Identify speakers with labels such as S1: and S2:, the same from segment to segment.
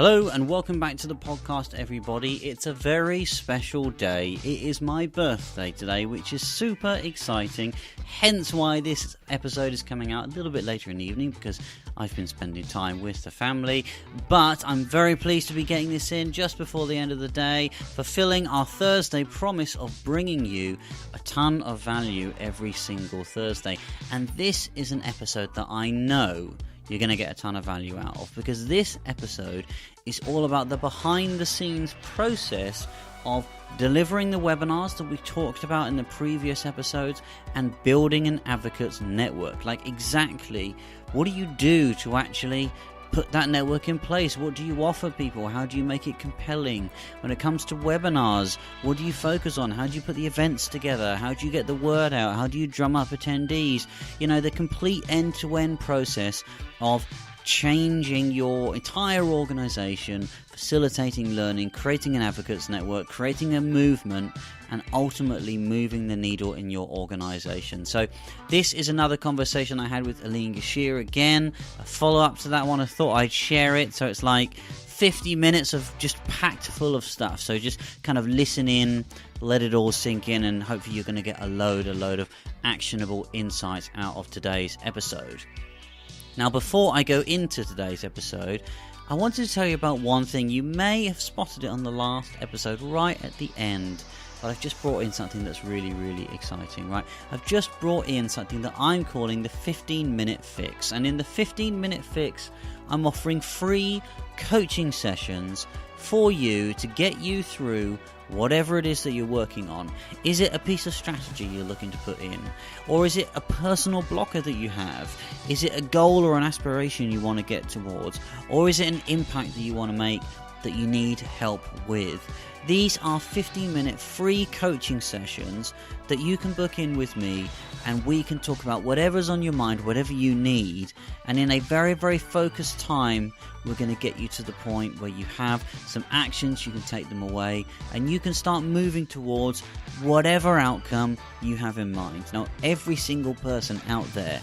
S1: Hello and welcome back to the podcast, everybody. It's a very special day. It is my birthday today, which is super exciting, hence why this episode is coming out a little bit later in the evening, because I've been spending time with the family. But I'm very pleased to be getting this in just before the end of the day, fulfilling our Thursday promise of bringing you a ton of value every single Thursday. And this is an episode that I know you're going to get a ton of value out of, because this episode is all about the behind the scenes process of delivering the webinars that we talked about in the previous episodes and building an advocates network. Like, exactly what do you do to actually put that network in place? What do you offer people? How do you make it compelling? When it comes to webinars, what do you focus on? How do you put the events together? How do you get the word out? How do you drum up attendees? You know, the complete end-to-end process of changing your entire organization, facilitating learning, creating an advocates network, creating a movement, and ultimately moving the needle in your organization. So this is another conversation I had with Aline Gashir. Again, a follow-up to that one. I thought I'd share it. So it's like 50 minutes of just packed full of stuff. So just kind of listen in, let it all sink in, and hopefully you're going to get a load of actionable insights out of today's episode. Now, before I go into today's episode, I wanted to tell you about one thing. You may have spotted it on the last episode right at the end, but I've just brought in something that's really, really exciting, right? I've just brought in something that I'm calling the 15-minute fix. And in the 15-minute fix, I'm offering free coaching sessions for you to get you through whatever it is that you're working on. Is it a piece of strategy you're looking to put in? Or is it a personal blocker that you have? Is it a goal or an aspiration you want to get towards? Or is it an impact that you want to make that you need help with? These are 15-minute free coaching sessions that you can book in with me, and we can talk about whatever's on your mind, whatever you need, and in a very, very focused time, we're going to get you to the point where you have some actions, you can take them away, and you can start moving towards whatever outcome you have in mind. Now, every single person out there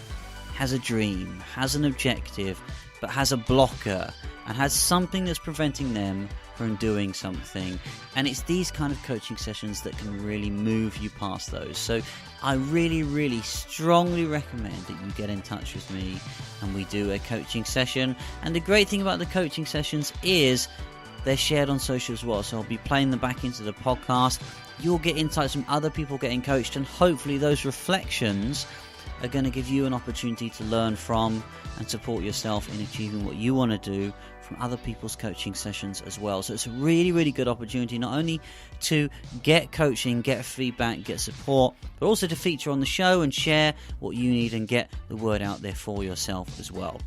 S1: has a dream, has an objective, but has a blocker, and has something that's preventing them from doing something. And it's these kind of coaching sessions that can really move you past those. So I really, really strongly recommend that you get in touch with me and we do a coaching session. And the great thing about the coaching sessions is they're shared on social as well. So I'll be playing them back into the podcast. You'll get insights from other people getting coached, and hopefully those reflections are going to give you an opportunity to learn from and support yourself in achieving what you want to do from other people's coaching sessions as well. So it's a really, really good opportunity not only to get coaching, get feedback, get support, but also to feature on the show and share what you need and get the word out there for yourself as well.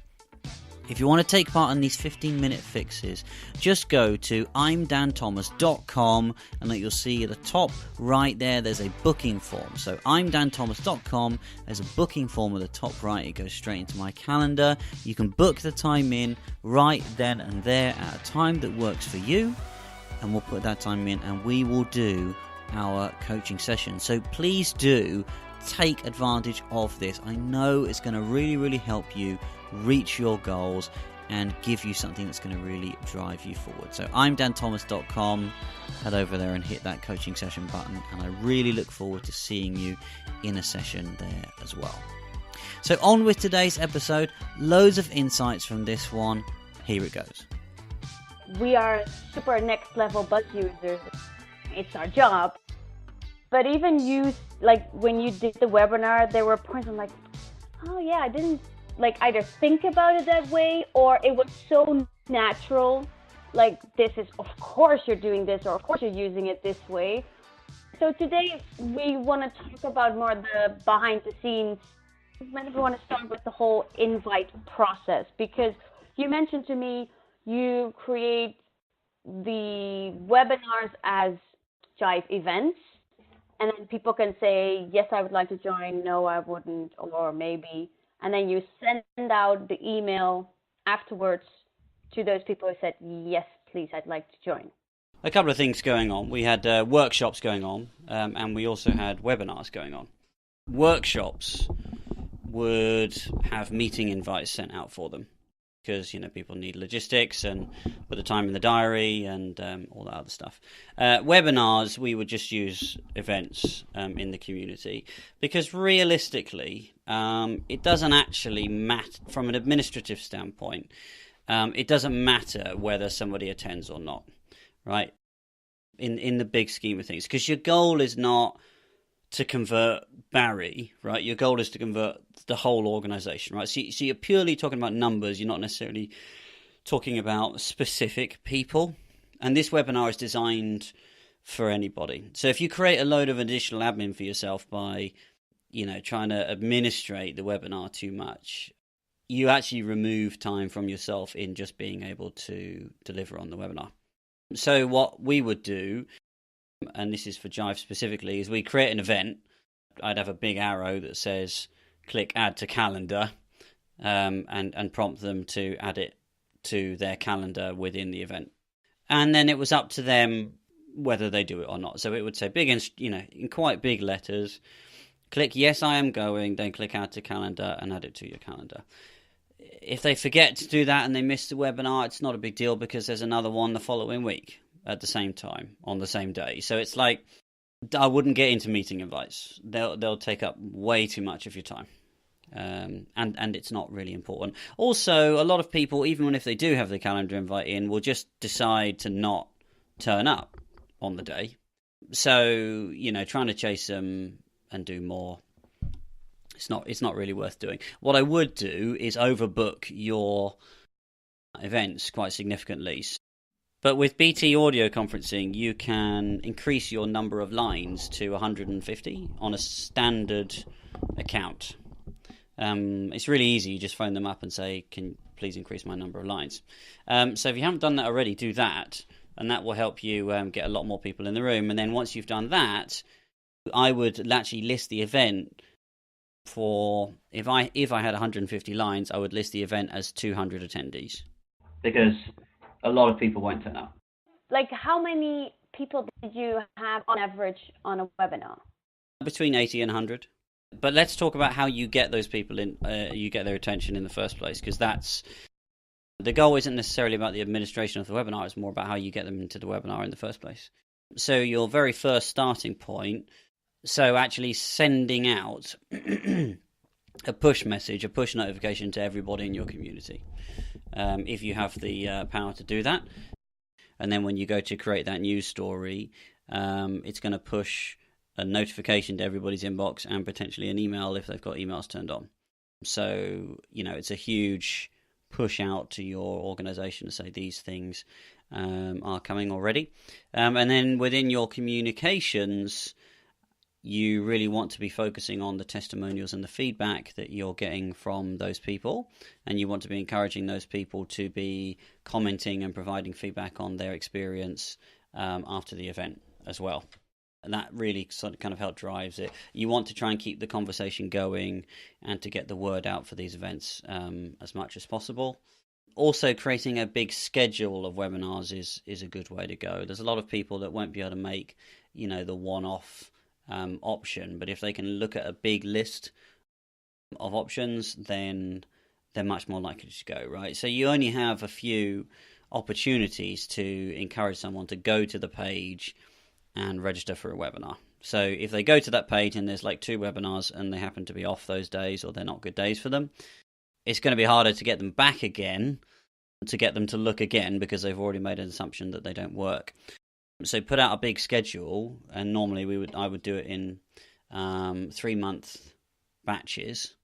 S1: If you want to take part in these 15-minute fixes, just go to imdanthomas.com, and you'll see at the top right there's a booking form. So imdanthomas.com, there's a booking form at the top right. It goes straight into my calendar. You can book the time in right then and there at a time that works for you, and we'll put that time in and we will do our coaching session. So please do take advantage of this. I know it's going to really, really help you reach your goals and give you something that's going to really drive you forward. So imdanthomas.com, head over there and hit that coaching session button, and I really look forward to seeing you in a session there as well. So on with today's episode, loads of insights from this one. Here it goes.
S2: We are super next level buzz users. It's our job. But even when you did the webinar, there were points I'm like, oh yeah, I didn't either think about it that way, or it was so natural. Like, this is, of course you're doing this, or of course you're using it this way. So today we want to talk about more the behind the scenes. Maybe we want to start with the whole invite process, because you mentioned to me you create the webinars as Jive events, and then people can say, yes, I would like to join, no, I wouldn't, or maybe. And then you send out the email afterwards to those people who said, yes, please, I'd like to join.
S1: A couple of things going on. We had workshops going on, and we also had webinars going on. Workshops would have meeting invites sent out for them. because people need logistics and put the time in the diary and all that other stuff. Webinars, we would just use events in the community, because realistically, it doesn't actually matter from an administrative standpoint. It doesn't matter whether somebody attends or not, right? In the big scheme of things, because your goal is not to convert Barry, right? Your goal is to convert the whole organization, right? So you're purely talking about numbers. You're not necessarily talking about specific people. And this webinar is designed for anybody. So if you create a load of additional admin for yourself by, trying to administrate the webinar too much, you actually remove time from yourself in just being able to deliver on the webinar. So what we would do, and this is for Jive specifically, is we create an event. I'd have a big arrow that says click add to calendar, and prompt them to add it to their calendar within the event. And then it was up to them whether they do it or not. So it would say in quite big letters, click yes, I am going, then click add to calendar and add it to your calendar. If they forget to do that and they miss the webinar, it's not a big deal, because there's another one the following week at the same time on the same day. So it's like, I wouldn't get into meeting invites. They'll take up way too much of your time, and it's not really important. Also, a lot of people, even if they do have the calendar invite in, will just decide to not turn up on the day. So trying to chase them and do more, it's not really worth doing. What I would do is overbook your events quite significantly. But with BT audio conferencing, you can increase your number of lines to 150 on a standard account. It's really easy. You just phone them up and say, can you please increase my number of lines? So if you haven't done that already, do that. And that will help you get a lot more people in the room. And then once you've done that, I would actually list the event for, if I had 150 lines, I would list the event as 200 attendees. Because a lot of people won't turn up.
S2: Like, how many people did you have on average on a webinar?
S1: Between 80 and 100. But let's talk about how you get those people in, you get their attention in the first place, because that's the goal. Isn't necessarily about the administration of the webinar, it's more about how you get them into the webinar in the first place. So your very first starting point, so actually sending out a push message, a push notification to everybody in your community, if you have the power to do that. And then when you go to create that news story, it's going to push a notification to everybody's inbox and potentially an email if they've got emails turned on. So, it's a huge push out to your organization to say these things are coming already. And then within your communications, you really want to be focusing on the testimonials and the feedback that you're getting from those people, and you want to be encouraging those people to be commenting and providing feedback on their experience after the event as well. And that really sort of kind of help drives it. You want to try and keep the conversation going and to get the word out for these events as much as possible. Also, creating a big schedule of webinars is a good way to go. There's a lot of people that won't be able to make the one-off option, but if they can look at a big list of options, then they're much more likely to go, right? So you only have a few opportunities to encourage someone to go to the page and register for a webinar. So if they go to that page and there's like 2 webinars and they happen to be off those days, or they're not good days for them, it's going to be harder to get them back again, to get them to look again, because they've already made an assumption that they don't work. So put out a big schedule, and normally I would do it in 3-month batches,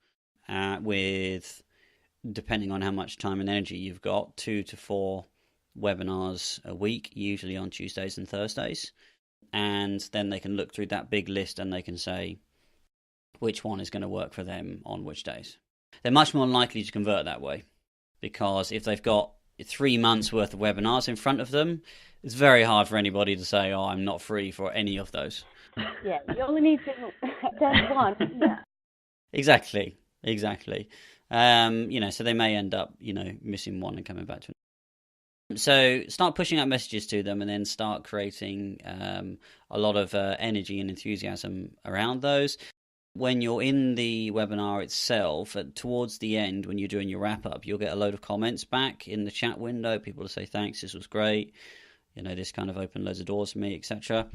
S1: with, depending on how much time and energy you've got, 2 to 4 webinars a week, usually on Tuesdays and Thursdays. And then they can look through that big list and they can say which one is going to work for them on which days. They're much more likely to convert that way, because if they've got 3 months worth of webinars in front of them, it's very hard for anybody to say, oh, I'm not free for any of those.
S2: Yeah, you only need to attend one. Yeah.
S1: Exactly. So they may end up, missing one and coming back to it. So start pushing out messages to them, and then start creating a lot of energy and enthusiasm around those. When you're in the webinar itself, towards the end, when you're doing your wrap-up, you'll get a load of comments back in the chat window. People will say, thanks, this was great. This kind of opened loads of doors for me, etc.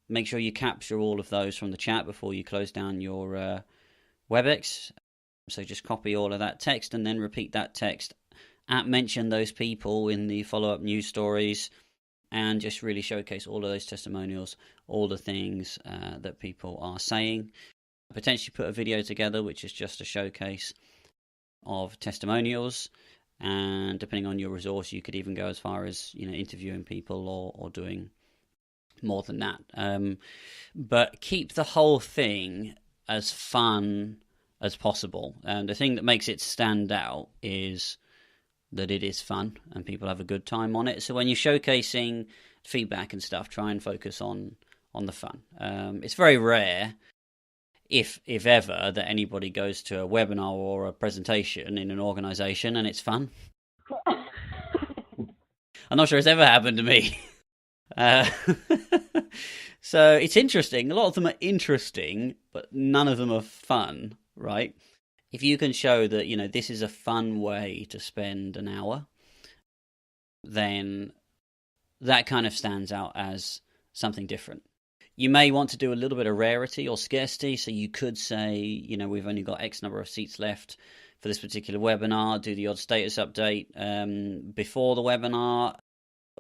S1: Make sure you capture all of those from the chat before you close down your WebEx. So just copy all of that text and then repeat that text. Mention those people in the follow-up news stories and just really showcase all of those testimonials, all the things that people are saying. Potentially put a video together which is just a showcase of testimonials, and depending on your resource you could even go as far as interviewing people or doing more than that. But keep the whole thing as fun as possible, and the thing that makes it stand out is that it is fun and people have a good time on it. So when you're showcasing feedback and stuff, try and focus on the fun. It's very rare, if ever, that anybody goes to a webinar or a presentation in an organization and it's fun. I'm not sure it's ever happened to me. So it's interesting. A lot of them are interesting, but none of them are fun, right? If you can show that, this is a fun way to spend an hour, then that kind of stands out as something different. You may want to do a little bit of rarity or scarcity, so you could say, we've only got X number of seats left for this particular webinar, do the odd status update before the webinar.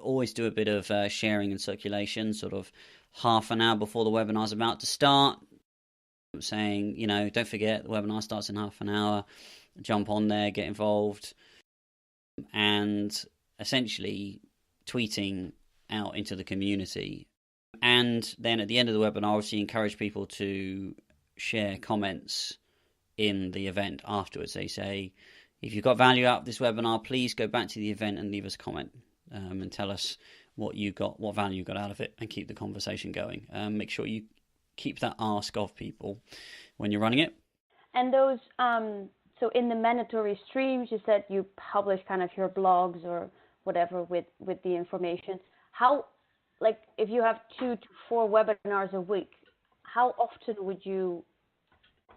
S1: Always do a bit of sharing and circulation, sort of half an hour before the webinar's about to start, saying, don't forget the webinar starts in half an hour, jump on there, get involved, and essentially tweeting out into the community. And then at the end of the webinar, obviously encourage people to share comments in the event afterwards. They say, if you've got value out of this webinar, please go back to the event and leave us a comment and tell us what value you got out of it, and keep the conversation going. Make sure you keep that ask of people when you're running it. And
S2: those, so in the mandatory streams, you said you publish kind of your blogs or whatever with the information. How, if you have 2 to 4 webinars a week, how often would you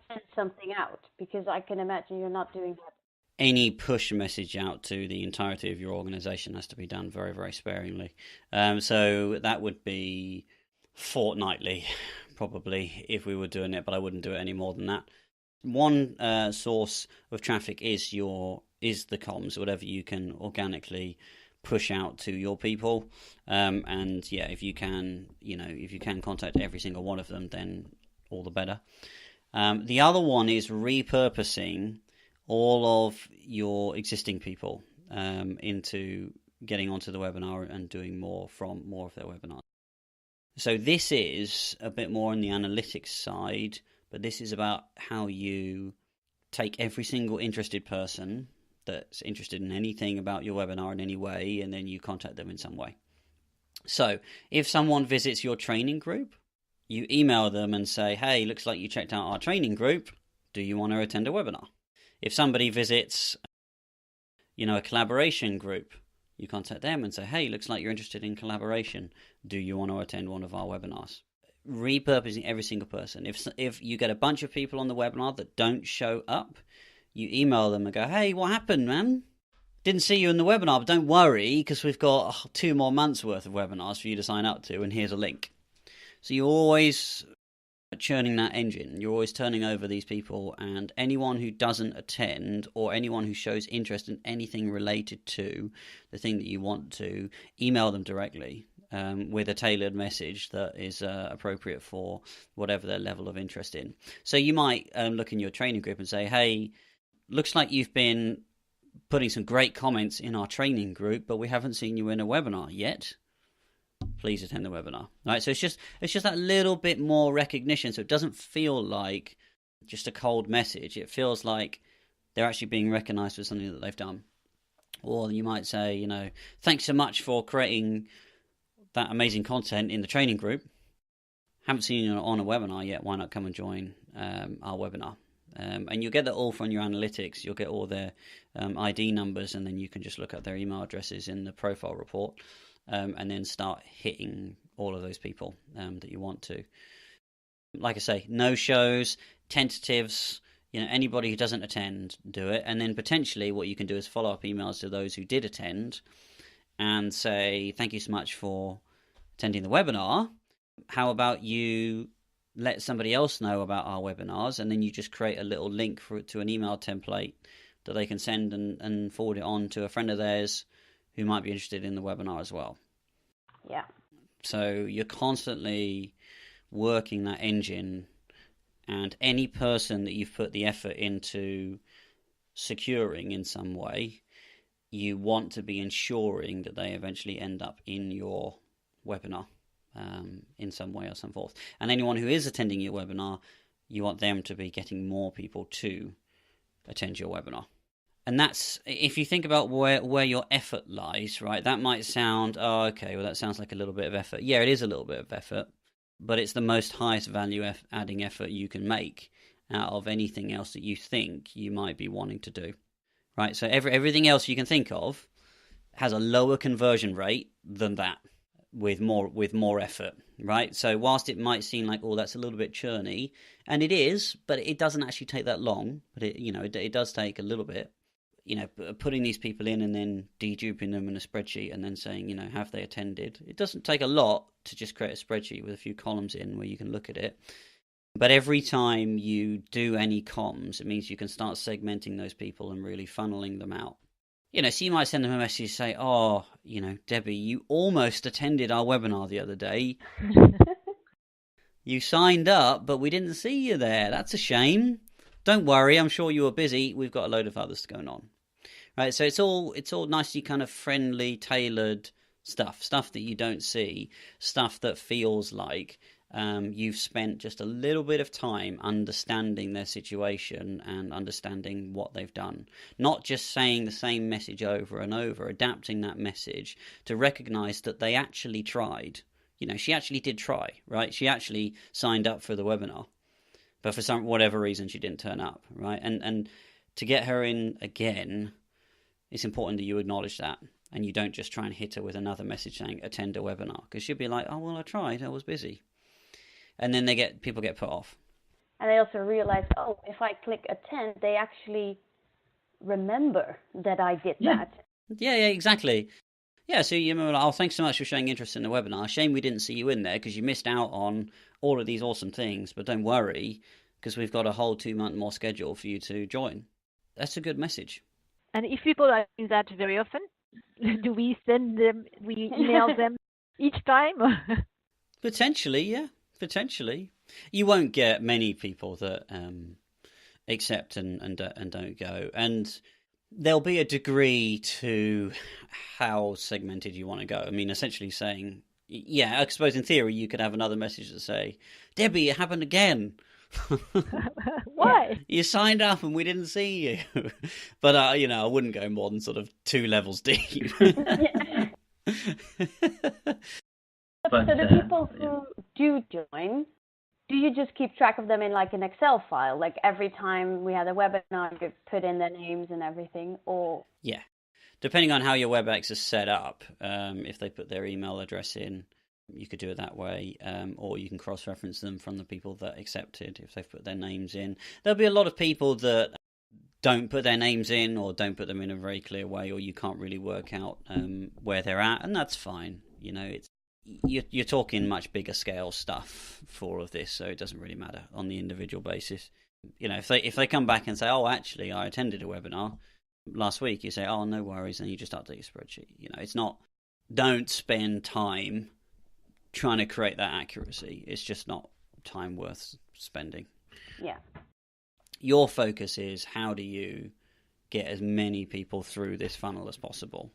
S2: send something out? Because I can imagine you're not doing that.
S1: Any push message out to the entirety of your organization has to be done very, very sparingly. So that would be fortnightly, probably, if we were doing it, but I wouldn't do it any more than that. One source of traffic is the comms, whatever you can organically push out to your people. And yeah, if you can contact every single one of them, then all the better. The other one is repurposing all of your existing people into getting onto the webinar and doing more of their webinars. So this is a bit more on the analytics side, but this is about how you take every single interested person that's interested in anything about your webinar in any way, and then you contact them in some way. So if someone visits your training group, you email them and say, hey, looks like you checked out our training group. Do you want to attend a webinar? If somebody visits, a collaboration group, you contact them and say, hey, looks like you're interested in collaboration. Do you want to attend one of our webinars? Repurposing every single person. If you get a bunch of people on the webinar that don't show up, you email them and go, hey, what happened, man? Didn't see you in the webinar, but don't worry, because we've got 2 more months worth of webinars for you to sign up to, and here's a link. So you're always churning that engine. You're always turning over these people, and anyone who doesn't attend or anyone who shows interest in anything related to the thing that you want to, email them directly with a tailored message that is appropriate for whatever their level of interest in. So you might look in your training group and say, hey, looks like you've been putting some great comments in our training group, but we haven't seen you in a webinar yet. Please attend the webinar. All right, so it's just that little bit more recognition, so it doesn't feel like just a cold message. It feels like they're actually being recognized for something that they've done. Or you might say, thanks so much for creating that amazing content in the training group. Haven't seen you on a webinar yet. Why not come and join our webinar? And you'll get that all from your analytics. You'll get all their ID numbers, and then you can just look at their email addresses in the profile report. And then start hitting all of those people that you want to. Like I say, no shows, tentatives, anybody who doesn't attend, do it. And then potentially what you can do is follow up emails to those who did attend and say, thank you so much for attending the webinar. How about you let somebody else know about our webinars, and then you just create a little link to an email template that they can send and forward it on to a friend of theirs who might be interested in the webinar as well.
S2: Yeah.
S1: So you're constantly working that engine, and any person that you've put the effort into securing in some way, you want to be ensuring that they eventually end up in your webinar in some way or some forth. And anyone who is attending your webinar, you want them to be getting more people to attend your webinar. And that's, if you think about where your effort lies, right, that might sound, oh, okay, well, that sounds like a little bit of effort. Yeah, it is a little bit of effort, but it's the most highest value adding effort you can make out of anything else that you think you might be wanting to do, right? So everything else you can think of has a lower conversion rate than that with more effort, right? So whilst it might seem like, oh, that's a little bit churny, and it is, but it doesn't actually take that long, but it does take a little bit. Putting these people in and then deduping them in a spreadsheet and then saying, have they attended? It doesn't take a lot to just create a spreadsheet with a few columns in where you can look at it. But every time you do any comms, it means you can start segmenting those people and really funneling them out. So you might send them a message, say, oh, Debbie, you almost attended our webinar the other day. You signed up, but we didn't see you there. That's a shame. Don't worry, I'm sure you were busy. We've got a load of others going on. Right, so it's all nicely kind of friendly, tailored stuff that you don't see, stuff that feels like you've spent just a little bit of time understanding their situation and understanding what they've done. Not just saying the same message over and over, adapting that message to recognize that they actually tried. She actually did try, right? She actually signed up for the webinar, but for whatever reason she didn't turn up, right? And to get her in again, it's important that you acknowledge that, and you don't just try and hit her with another message saying attend a webinar, because she'll be like, oh, well, I tried, I was busy. And then people get put off.
S2: And they also realize, oh, if I click attend, they actually remember that I did that.
S1: Yeah, exactly. Yeah, so you remember, oh, thanks so much for showing interest in the webinar. Shame we didn't see you in there because you missed out on all of these awesome things, but don't worry, because we've got a whole 2 month more schedule for you to join. That's a good message.
S3: And if people are doing that very often, do we email them each time?
S1: Potentially, yeah. Potentially. You won't get many people that accept and don't go. And there'll be a degree to how segmented you want to go. I mean, essentially saying, yeah, I suppose in theory you could have another message that say, Debbie, it happened again.
S3: Why?
S1: You signed up and we didn't see you. But, I wouldn't go more than sort of 2 levels deep.
S2: So the people who do join, do you just keep track of them in like an Excel file? Like every time we had a webinar, you put in their names and everything? Or
S1: yeah. Depending on how your WebEx is set up, if they put their email address in, you could do it that way, or you can cross-reference them from the people that accepted if they've put their names in. There'll be a lot of people that don't put their names in or don't put them in a very clear way, or you can't really work out where they're at, and that's fine. You're talking much bigger scale stuff for all of this, so it doesn't really matter on the individual basis. If they come back and say, oh, actually, I attended a webinar last week, you say, oh, no worries, and you just update your spreadsheet. It's not, don't spend time trying to create that accuracy. It's just not time worth spending.
S2: Yeah.
S1: Your focus is, how do you get as many people through this funnel as possible?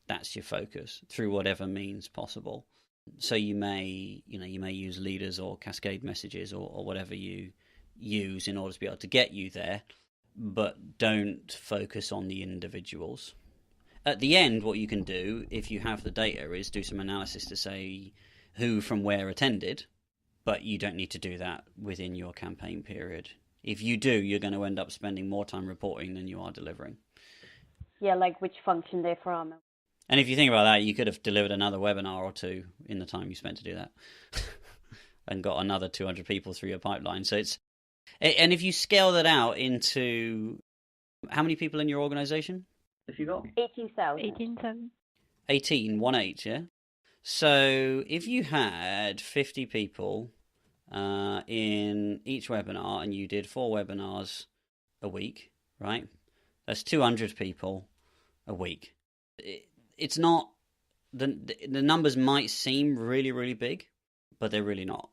S1: That's your focus, through whatever means possible. So you may use leaders or cascade messages or whatever you use in order to be able to get you there, but don't focus on the individuals. At the end, what you can do, if you have the data, is do some analysis to say who from where attended, but you don't need to do that within your campaign period. If you do, you're going to end up spending more time reporting than you are delivering.
S2: Yeah, like which function they're from. And
S1: if you think about that, you could have delivered another webinar or 2 in the time you spent to do that. and got another 200 people through your pipeline. So and if you scale that out into, how many people in your organization have you got?
S2: 18,000.
S3: 18,000.
S1: 18, 1-8, yeah? So if you had 50 people in each webinar and you did 4 webinars a week, right? That's 200 people a week. It's not, the numbers might seem really, really big, but they're really not.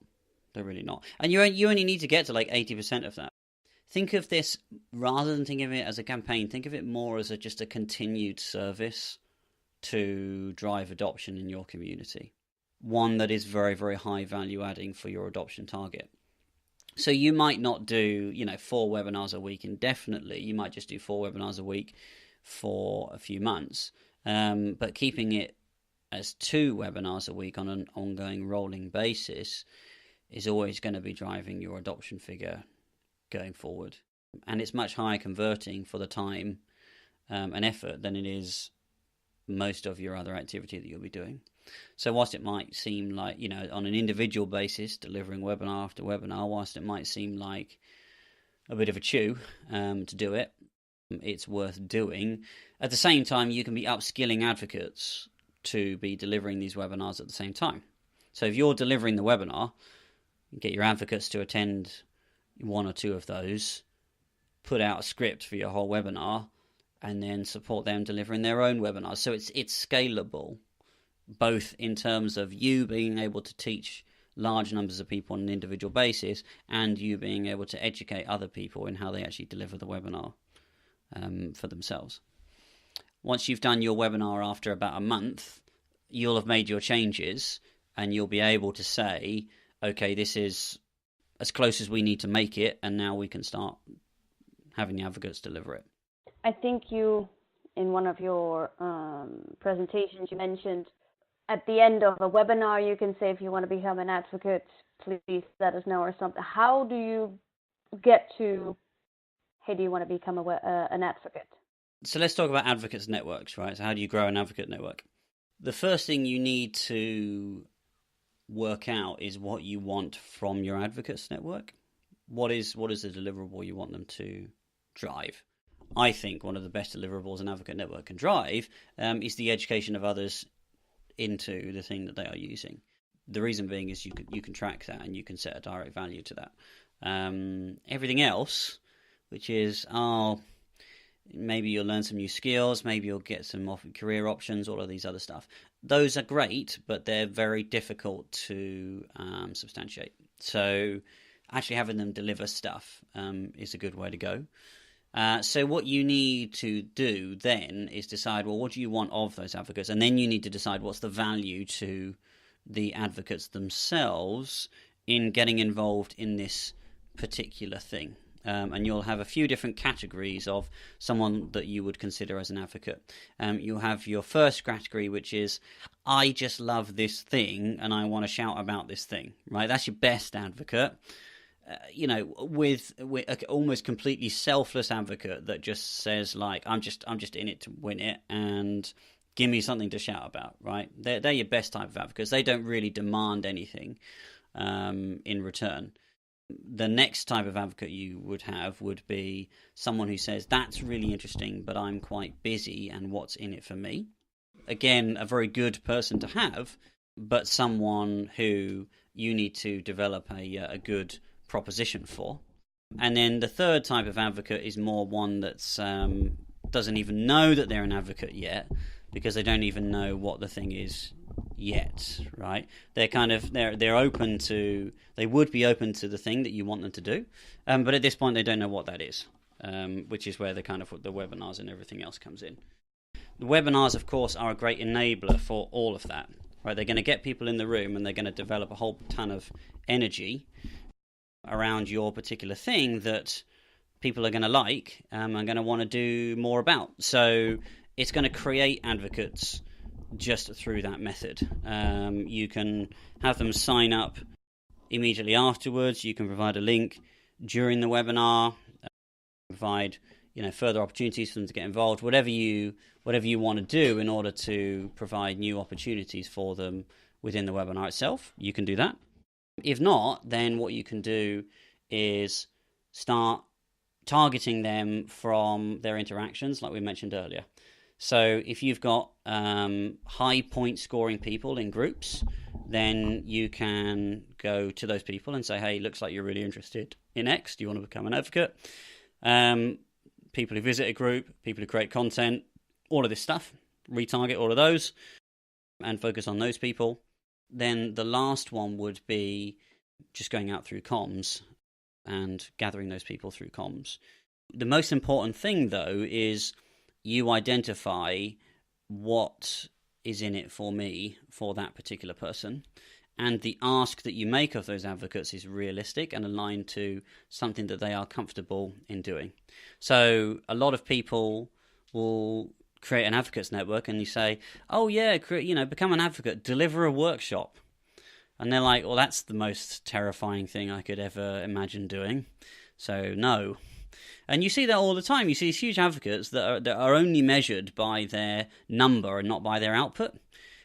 S1: They're really not. And you only need to get to like 80% of that. Think of this, rather than thinking of it as a campaign, think of it more as just a continued service to drive adoption in your community. One that is very, very high value adding for your adoption target. So you might not do, 4 webinars a week indefinitely. You might just do 4 webinars a week for a few months. But keeping it as 2 webinars a week on an ongoing rolling basis is always going to be driving your adoption figure going forward. And it's much higher converting for the time and effort than it is most of your other activity that you'll be doing. So whilst it might seem like, on an individual basis, delivering webinar after webinar, whilst it might seem like a bit of a chew to do it, it's worth doing. At the same time, you can be upskilling advocates to be delivering these webinars at the same time. So if you're delivering the webinar, get your advocates to attend 1 or 2 of those, put out a script for your whole webinar, and then support them delivering their own webinars. So it's scalable, both in terms of you being able to teach large numbers of people on an individual basis, and you being able to educate other people in how they actually deliver the webinar for themselves. Once you've done your webinar after about a month, you'll have made your changes, and you'll be able to say, okay, this is as close as we need to make it, and now we can start having the advocates deliver it.
S2: I think you, in one of your presentations, you mentioned at the end of a webinar, you can say, if you want to become an advocate, please let us know or something. How do you get to, hey, do you want to become an advocate?
S1: So let's talk about advocates networks, right? So how do you grow an advocate network? The first thing you need to work out is what you want from your advocates network. What is the deliverable you want them to drive? I think one of the best deliverables an advocate network can drive is the education of others into the thing that they are using. The reason being is you can track that and you can set a direct value to that. Everything else, which is, maybe you'll learn some new skills, maybe you'll get some career options, all of these other stuff. Those are great, but they're very difficult to substantiate. So actually having them deliver stuff is a good way to go. So what you need to do then is decide, well, what do you want of those advocates? And then you need to decide what's the value to the advocates themselves in getting involved in this particular thing. And you'll have a few different categories of someone that you would consider as an advocate. You'll have your first category, which is, I just love this thing and I want to shout about this thing, right? That's your best advocate. With almost completely selfless advocate that just says, like, I'm just in it to win it and give me something to shout about, right? They're your best type of advocates. They don't really demand anything in return. The next type of advocate you would have would be someone who says, that's really interesting, but I'm quite busy and what's in it for me? Again, a very good person to have, but someone who you need to develop a good proposition for. And then the third type of advocate is more one that's doesn't even know that they're an advocate yet, because they don't even know what the thing is yet, right? They're open to, they would be open to the thing that you want them to do, but at this point they don't know what that is, which is where the webinars and everything else comes in. The webinars, of course, are a great enabler for all of that, right? They're going to get people in the room and they're going to develop a whole ton of energy around your particular thing that people are going to like and are going to want to do more about. So it's going to create advocates just through that method. You can have them sign up immediately afterwards. You can provide a link during the webinar, provide further opportunities for them to get involved, whatever you want to do in order to provide new opportunities for them within the webinar itself. You can do that. If not, then what you can do is start targeting them from their interactions, like we mentioned earlier. So if you've got high point scoring people in groups, then you can go to those people and say, hey, looks like you're really interested in X. Do you want to become an advocate? People who visit a group, people who create content, all of this stuff. Retarget all of those and focus on those people. Then the last one would be just going out through comms and gathering those people through comms. The most important thing, though, is you identify what is in it for me, for that particular person, and the ask that you make of those advocates is realistic and aligned to something that they are comfortable in doing. So a lot of people will create an advocates network and you say, oh yeah, become an advocate, deliver a workshop. And they're like, well, that's the most terrifying thing I could ever imagine doing. So no. And you see that all the time. You see these huge advocates that are only measured by their number and not by their output.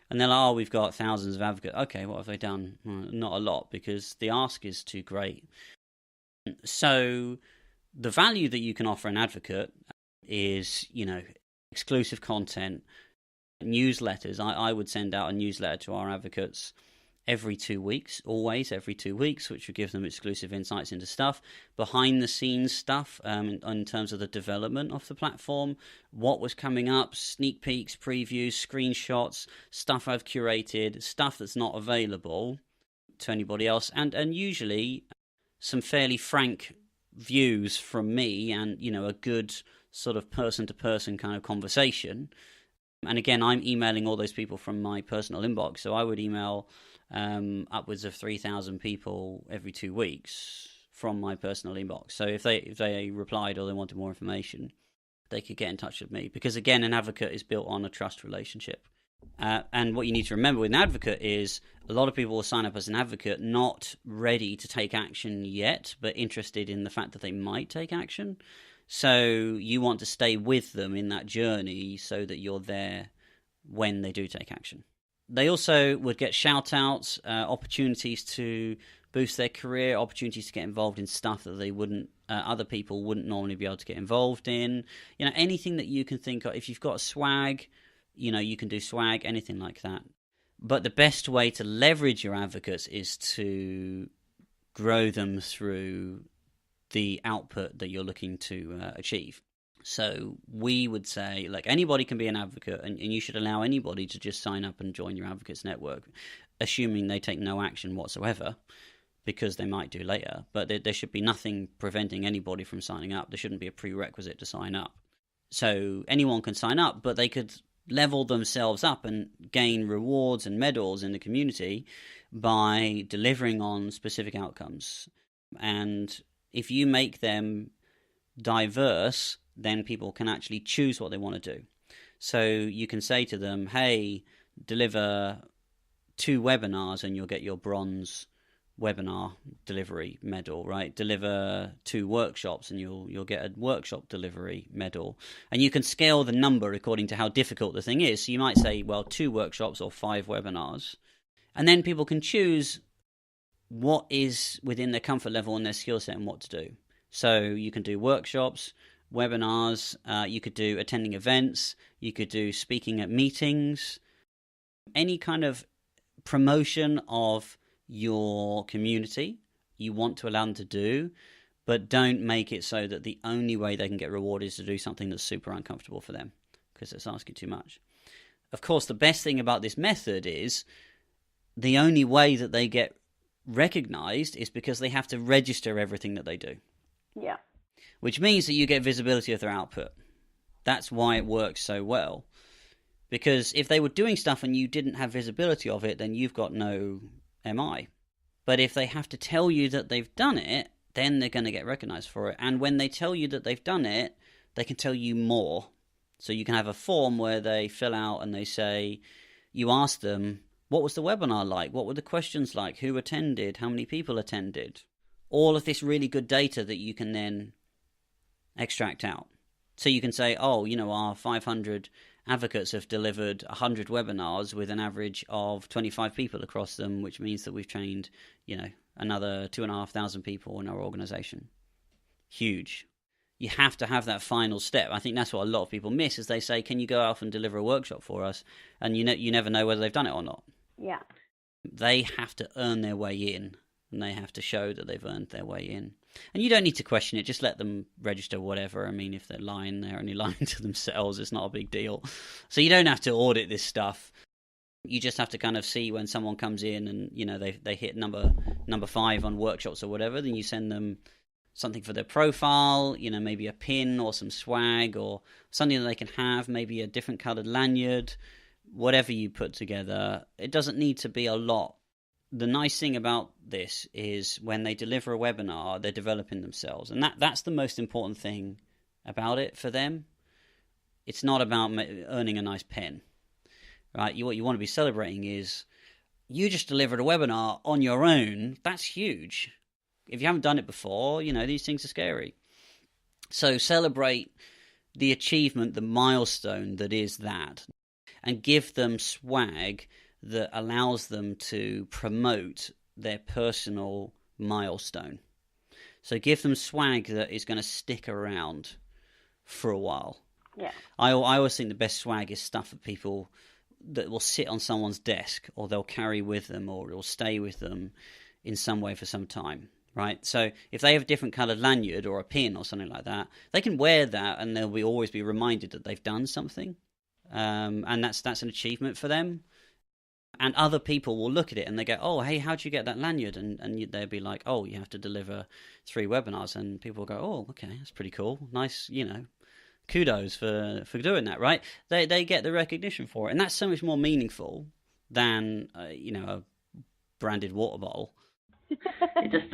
S1: And they're like, oh, we've got thousands of advocates. Okay, what have they done? Well, not a lot, because the ask is too great. So the value that you can offer an advocate is, exclusive content, newsletters. I would send out a newsletter to our advocates every 2 weeks, always every 2 weeks, which would give them exclusive insights into stuff, behind the scenes stuff in terms of the development of the platform, what was coming up, sneak peeks, previews, screenshots, stuff I've curated, stuff that's not available to anybody else, and usually some fairly frank views from me and, a good sort of person-to-person kind of conversation. And again, I'm emailing all those people from my personal inbox, so I would email upwards of 3,000 people every 2 weeks from my personal inbox. So if they replied or they wanted more information, they could get in touch with me. Because again, an advocate is built on a trust relationship. And what you need to remember with an advocate is a lot of people will sign up as an advocate not ready to take action yet, but interested in the fact that they might take action. So you want to stay with them in that journey so that you're there when they do take action. They also would get shout-outs, opportunities to boost their career, opportunities to get involved in stuff that they wouldn't, other people wouldn't normally be able to get involved in. Anything that you can think of. If you've got swag, you can do swag, anything like that. But the best way to leverage your advocates is to grow them through the output that you're looking to achieve. So we would say, anybody can be an advocate, and you should allow anybody to just sign up and join your advocates network, assuming they take no action whatsoever, because they might do later. But there should be nothing preventing anybody from signing up. There shouldn't be a prerequisite to sign up. So anyone can sign up, but they could level themselves up and gain rewards and medals in the community by delivering on specific outcomes. And if you make them diverse, then people can actually choose what they want to do. So you can say to them, hey, deliver 2 webinars and you'll get your bronze webinar delivery medal, right? Deliver 2 workshops and you'll get a workshop delivery medal. And you can scale the number according to how difficult the thing is. So you might say, well, 2 workshops or 5 webinars. And then people can choose what is within their comfort level and their skill set and what to do. So you can do workshops, webinars, you could do attending events, you could do speaking at meetings, any kind of promotion of your community you want to allow them to do, but don't make it so that the only way they can get rewarded is to do something that's super uncomfortable for them, because it's asking too much. Of course, the best thing about this method is the only way that they get recognized is because they have to register everything that they do.
S2: Yeah.
S1: Which means that you get visibility of their output. That's why it works so well. Because if they were doing stuff and you didn't have visibility of it, then you've got no MI. But if they have to tell you that they've done it, then they're going to get recognized for it. And when they tell you that they've done it, they can tell you more. So you can have a form where they fill out and they say, you ask them, what was the webinar like? What were the questions like? Who attended? How many people attended? All of this really good data that you can then extract out. So you can say, our 500 advocates have delivered 100 webinars with an average of 25 people across them, which means that we've trained, another 2,500 people in our organization. Huge. You have to have that final step. I think that's what a lot of people miss, is they say, can you go off and deliver a workshop for us? And you never know whether they've done it or not.
S2: Yeah.
S1: They have to earn their way in, and they have to show that they've earned their way in. And you don't need to question it. Just let them register whatever. I mean, if they're lying, they're only lying to themselves. It's not a big deal. So you don't have to audit this stuff. You just have to kind of see when someone comes in and, you know, they hit number 5 on workshops or whatever, then you send them something for their profile, you know, maybe a pin or some swag or something that they can have, maybe a different coloured lanyard, whatever you put together. It doesn't need to be a lot. The nice thing about this is when they deliver a webinar, they're developing themselves. And that's the most important thing about it for them. It's not about earning a nice pen, right? What you want to be celebrating is you just delivered a webinar on your own. That's huge. If you haven't done it before, you know, these things are scary. So celebrate the achievement, the milestone that is that, and give them swag that allows them to promote their personal milestone. So give them swag that is going to stick around for a while.
S2: Yeah.
S1: I always think the best swag is stuff that people that will sit on someone's desk, or they'll carry with them, or it will stay with them in some way for some time. Right, so if they have a different coloured lanyard or a pin or something like that, they can wear that and they'll always be reminded that they've done something, and that's an achievement for them. And other people will look at it and they go, "Oh, hey, how'd you get that lanyard?" And they'll be like, "Oh, you have to deliver 3 webinars," and people will go, "Oh, okay, that's pretty cool, nice, you know, kudos for doing that." Right? They get the recognition for it, and that's so much more meaningful than you know, a branded water bottle. It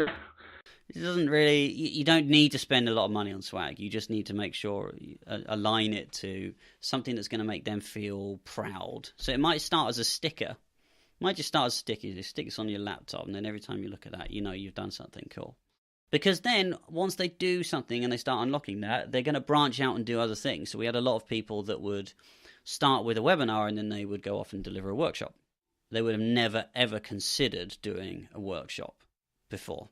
S1: doesn't really. You don't need to spend a lot of money on swag. You just need to make sure you align it to something that's going to make them feel proud. So it might start as a sticker. It might just start as a sticker. You stick this on your laptop, and then every time you look at that, you know you've done something cool. Because then, once they do something and they start unlocking that, they're going to branch out and do other things. So we had a lot of people that would start with a webinar, and then they would go off and deliver a workshop. They would have never, ever considered doing a workshop before.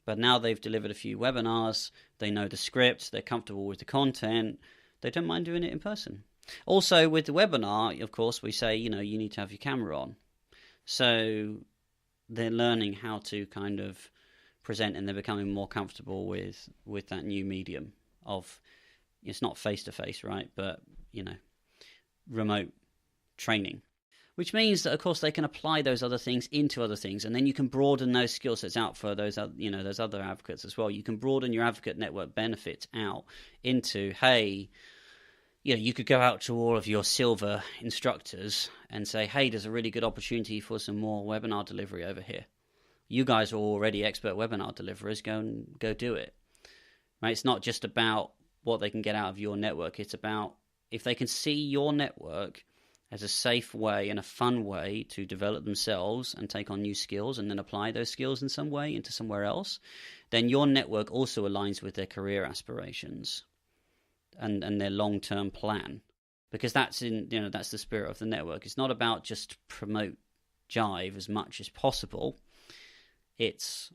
S1: But now they've delivered a few webinars, they know the script, they're comfortable with the content, they don't mind doing it in person. Also, with the webinar, of course, we say, you know, you need to have your camera on. So they're learning how to kind of present, and they're becoming more comfortable with that new medium of, it's not face-to-face, right, but, you know, remote training. Which means that, of course, they can apply those other things into other things, and then you can broaden those skill sets out for those other advocates as well. You can broaden your advocate network benefits out into, hey, you know, you could go out to all of your silver instructors and say, hey, there's a really good opportunity for some more webinar delivery over here. You guys are already expert webinar deliverers. Go do it. Right? It's not just about what they can get out of your network. It's about if they can see your network as a safe way and a fun way to develop themselves and take on new skills and then apply those skills in some way into somewhere else, then your network also aligns with their career aspirations and their long-term plan. Because that's the spirit of the network. It's not about just promote Jive as much as possible. It's,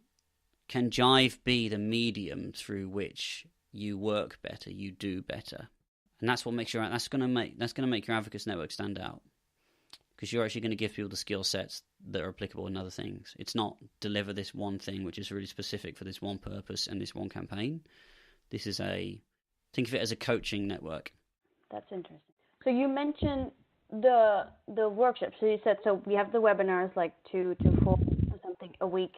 S1: can Jive be the medium through which you work better, you do better? And that's what makes that's going to make your advocates network stand out, because you're actually going to give people the skill sets that are applicable in other things. It's not deliver this one thing which is really specific for this one purpose and this one campaign. This is think of it as a coaching network.
S2: That's interesting. So you mentioned the workshops. So you said, so we have the webinars like 2 to 4 or something a week,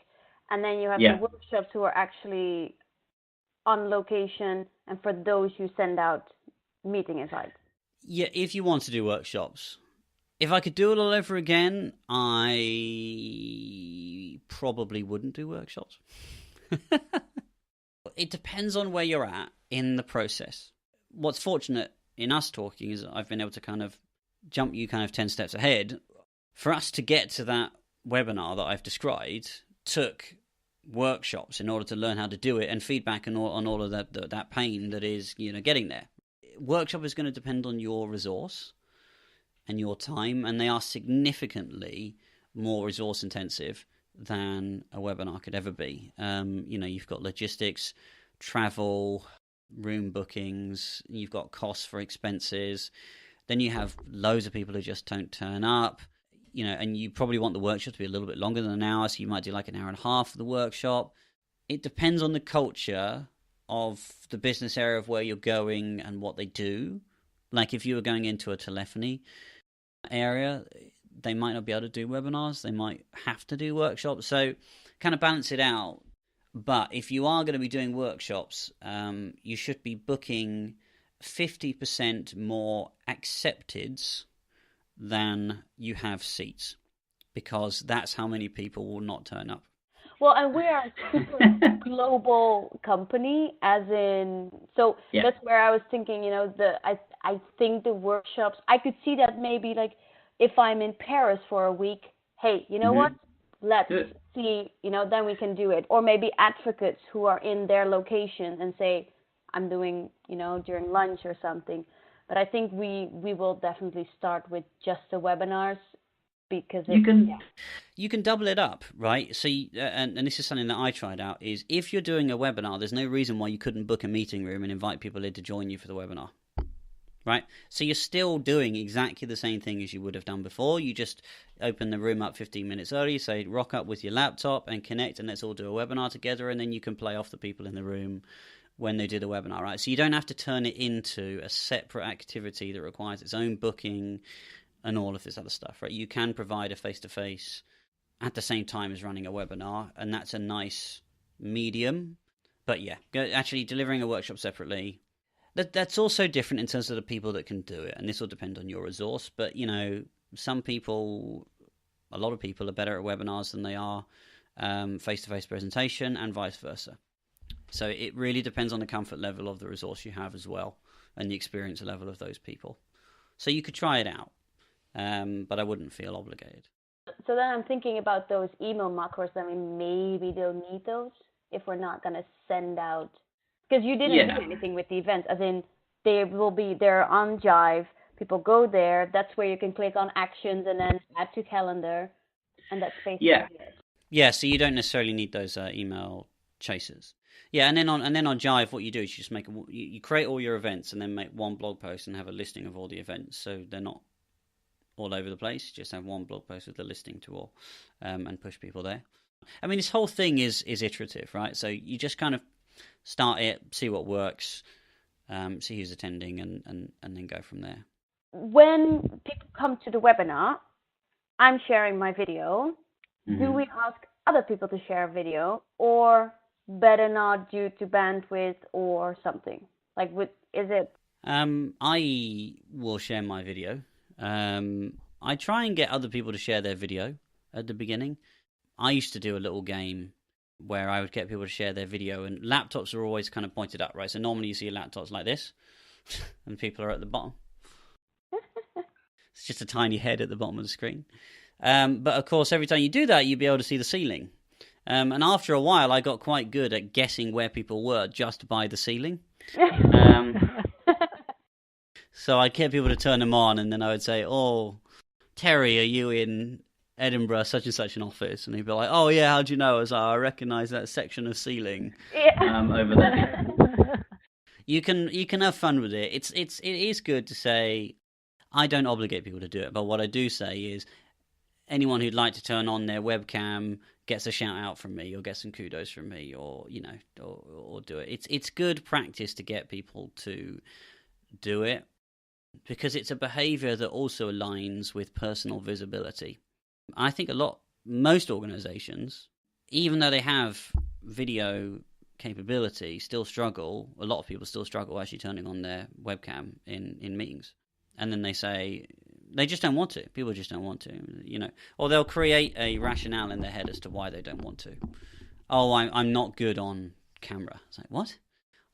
S2: and then you have the workshops who are actually on location, and for those you send out meeting invites.
S1: Yeah, if you want to do workshops. If I could do it all over again, I probably wouldn't do workshops. It depends on where you're at in the process. What's fortunate in us talking is I've been able to kind of jump you kind of 10 steps ahead. For us to get to that webinar that I've described took workshops in order to learn how to do it, and feedback and on all of that pain that is, you know, getting there. Workshop is going to depend on your resource and your time, and they are significantly more resource intensive than a webinar could ever be. You've got logistics, travel, room bookings, you've got costs for expenses, then you have loads of people who just don't turn up, and you probably want the workshop to be a little bit longer than an hour, so you might do like an hour and a half for the workshop. It depends on the culture of the business area of where you're going and what they do. Like if you were going into a telephony area, they might not be able to do webinars, they might have to do workshops, so kind of balance it out. But if you are going to be doing workshops, you should be booking 50% more accepteds than you have seats, because that's how many people will not turn up.
S2: Well, and we are a super global company, as in, so that's where I was thinking, I think the workshops, I could see that maybe like if I'm in Paris for a week, hey, you know what? Let's see, then we can do it. Or maybe advocates who are in their location and say, I'm doing, during lunch or something. But I think we will definitely start with just the webinars, because
S1: you can double it up, right? So, and this is something that I tried out, is if you're doing a webinar, there's no reason why you couldn't book a meeting room and invite people in to join you for the webinar, right? So you're still doing exactly the same thing as you would have done before. You just open the room up 15 minutes early, say rock up with your laptop and connect, and let's all do a webinar together, and then you can play off the people in the room when they do the webinar, right? So you don't have to turn it into a separate activity that requires its own booking and all of this other stuff, right? You can provide a face-to-face at the same time as running a webinar, and that's a nice medium. But yeah, actually delivering a workshop separately, that's also different in terms of the people that can do it, and this will depend on your resource. But, some people, a lot of people are better at webinars than they are face-to-face presentation, and vice versa. So it really depends on the comfort level of the resource you have as well, and the experience level of those people. So you could try it out, but I wouldn't feel obligated.
S2: So then I'm thinking about those email macros. I mean, maybe they'll need those if we're not going to send out, because you didn't do anything with the events, as in they're on Jive. People go there. That's where you can click on actions and then add to calendar, and that's basically it.
S1: Yeah, so you don't necessarily need those email chasers. Yeah, and then on Jive, what you do is you just you create all your events and then make one blog post and have a listing of all the events, so they're not all over the place. Just have one blog post with the listing to all, and push people there. I mean, this whole thing is iterative, right? So you just kind of start it, see what works, see who's attending, and then go from there.
S2: When people come to the webinar, I'm sharing my video. Do we ask other people to share a video, or better not due to bandwidth or something? Like, is it?
S1: I will share my video. I try and get other people to share their video at the beginning. I used to do a little game where I would get people to share their video, and laptops are always kind of pointed up, right? So normally you see laptops like this, and people are at the bottom. It's just a tiny head at the bottom of the screen. But of course, every time you do that, you'll be able to see the ceiling. And after a while, I got quite good at guessing where people were just by the ceiling. So I'd get people to turn them on, and then I would say, "Oh, Terry, are you in Edinburgh, such and such an office?" And he'd be like, "Oh yeah, how'd you know?" I was like, "I recognise that section of ceiling over there." You can have fun with it. It is good to say, I don't obligate people to do it, but what I do say is, anyone who'd like to turn on their webcam gets a shout out from me, or gets some kudos from me, or or do it. It's good practice to get people to do it, because it's a behavior that also aligns with personal visibility. I think most organizations, even though they have video capability, still struggle. A lot of people still struggle actually turning on their webcam in meetings, and then they say they just don't want to. People just don't want to, or they'll create a rationale in their head as to why they don't want to. Oh, I'm not good on camera. It's like, what?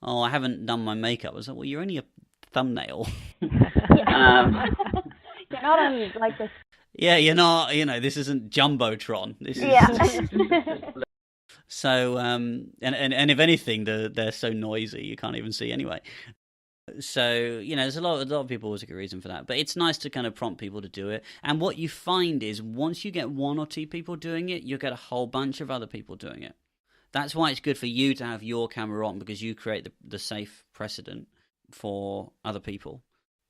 S1: Oh, I haven't done my makeup. I was like, well, you're only a thumbnail.
S2: You're not on like this.
S1: Yeah, you're not. This isn't Jumbotron. This is. So, and if anything, they're so noisy you can't even see anyway. So, there's a lot of people always a good reason for that. But it's nice to kind of prompt people to do it. And what you find is once you get one or two people doing it, you'll get a whole bunch of other people doing it. That's why it's good for you to have your camera on, because you create the safe precedent for other people.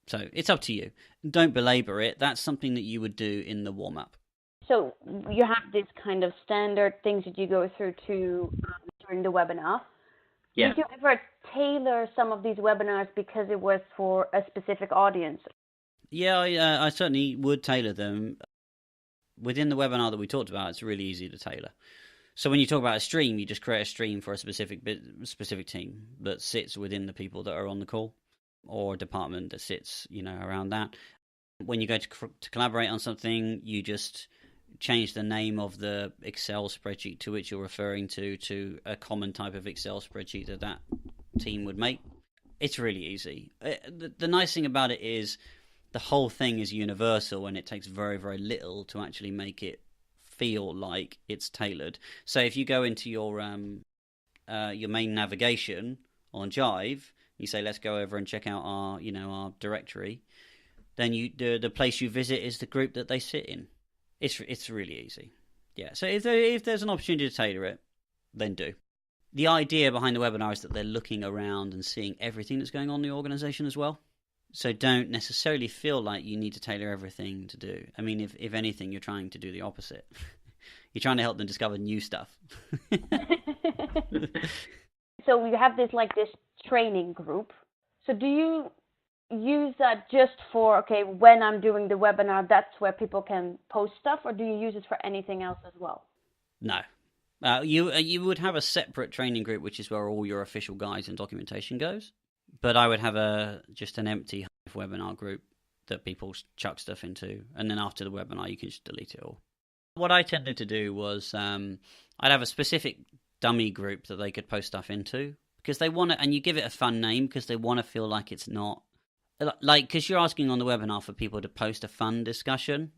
S1: So it's up to you. Don't belabor it. That's something that you would do in the warm-up.
S2: So you have this kind of standard things that you go through during the webinar.
S4: Yeah.
S2: Did you ever tailor some of these webinars because it was for a specific audience?
S1: Yeah, I certainly would tailor them. Within the webinar that we talked about, it's really easy to tailor. So when you talk about a stream, you just create a stream for a specific team that sits within the people that are on the call, or a department that sits, around that. When you go to collaborate on something, you just change the name of the Excel spreadsheet to which you're referring to a common type of Excel spreadsheet that team would make. It's really easy. The nice thing about it is the whole thing is universal, and it takes very, very little to actually make it feel like it's tailored. So if you go into your main navigation on Jive, you say, let's go over and check out our directory, then the place you visit is the group that they sit in. It's really easy. Yeah. So if there's an opportunity to tailor it, then do. The idea behind the webinar is that they're looking around and seeing everything that's going on in the organization as well. So don't necessarily feel like you need to tailor everything to do. I mean, if anything, you're trying to do the opposite. You're trying to help them discover new stuff.
S2: So we have this training group. So do you use that just for, okay, when I'm doing the webinar, that's where people can post stuff, or do you use it for anything else as well?
S1: No. You would have a separate training group, which is where all your official guides and documentation goes. But I would have just an empty webinar group that people chuck stuff into, and then after the webinar, you can just delete it all. What I tended to do was I'd have a specific dummy group that they could post stuff into, because they want to, and you give it a fun name because they want to feel like it's not, because you're asking on the webinar for people to post a fun discussion.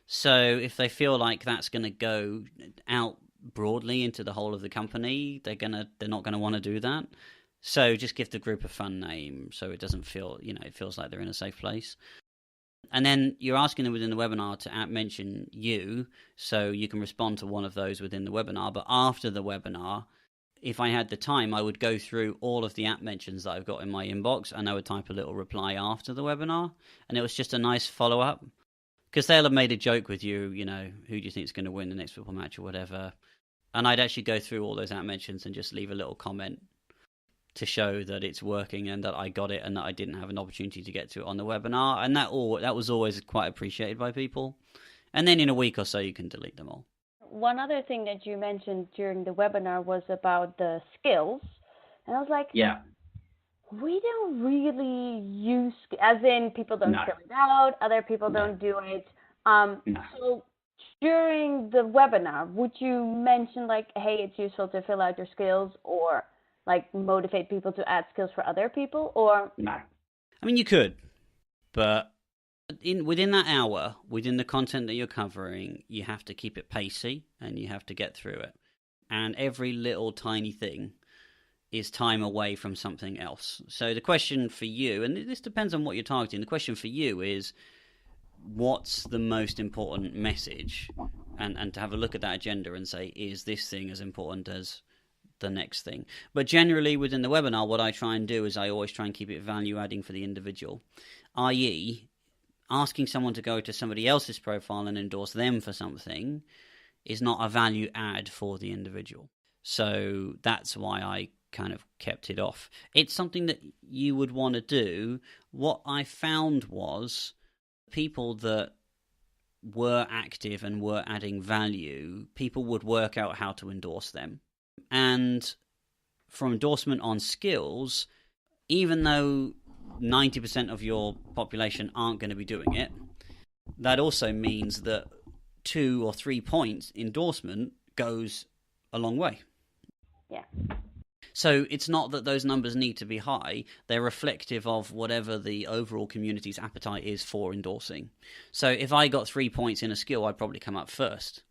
S1: So if they feel like that's going to go out broadly into the whole of the company, they're not going to want to do that. So just give the group a fun name so it doesn't feel, it feels like they're in a safe place. And then you're asking them within the webinar to mention you, so you can respond to one of those within the webinar. But after the webinar, if I had the time, I would go through all of the app mentions that I've got in my inbox, and I would type a little reply after the webinar. And it was just a nice follow-up, because they'll have made a joke with you, who do you think is going to win the next football match or whatever. And I'd actually go through all those app mentions and just leave a little comment to show that it's working and that I got it and that I didn't have an opportunity to get to it on the webinar. And that was always quite appreciated by people. And then in a week or so, you can delete them all.
S2: One other thing that you mentioned during the webinar was about the skills. And I was like,
S4: yeah,
S2: we don't really use, as in people don't fill it out, other people don't do it. So during the webinar, would you mention hey, it's useful to fill out your skills, or motivate people to add skills for other people, or?
S4: No.
S1: I mean, you could, but within that hour, within the content that you're covering, you have to keep it pacey and you have to get through it. And every little tiny thing is time away from something else. So the question for you, and this depends on what you're targeting, the question for you is, what's the most important message? And to have a look at that agenda and say, is this thing as important as the next thing? But generally within the webinar, what I try and do is I always try and keep it value adding for the individual, i.e. asking someone to go to somebody else's profile and endorse them for something is not a value add for the individual. So that's why I kind of kept it off. It's something that you would want to do. What I found was people that were active and were adding value, people would work out how to endorse them. And for endorsement on skills, even though 90% of your population aren't going to be doing it, that also means that 2 or 3 points endorsement goes a long way.
S2: Yeah.
S1: So it's not that those numbers need to be high. They're reflective of whatever the overall community's appetite is for endorsing. So if I got 3 points in a skill, I'd probably come up first,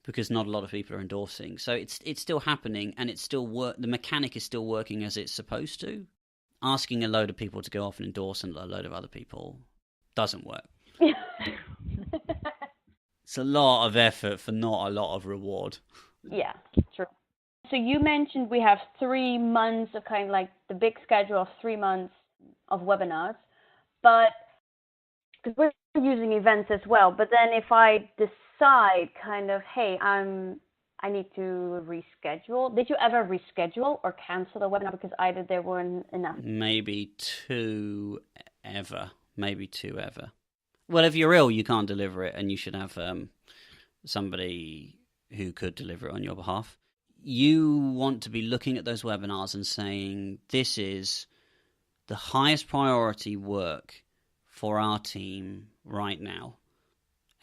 S1: because not a lot of people are endorsing. So it's still happening, and it's still the mechanic is still working as it's supposed to. asking a load of people to go off and endorse a load of other people doesn't work. It's a lot of effort for not a lot of reward.
S2: Yeah, true. So you mentioned we have 3 months of kind of like the big schedule of 3 months of webinars, but because we're using events as well. But then if I decide kind of, hey, I need to reschedule. Did you ever reschedule or cancel a webinar because either there weren't enough?
S1: Maybe two ever. Well, if you're ill, you can't deliver it, and you should have somebody who could deliver it on your behalf. You want to be looking at those webinars and saying, this is the highest priority work for our team right now,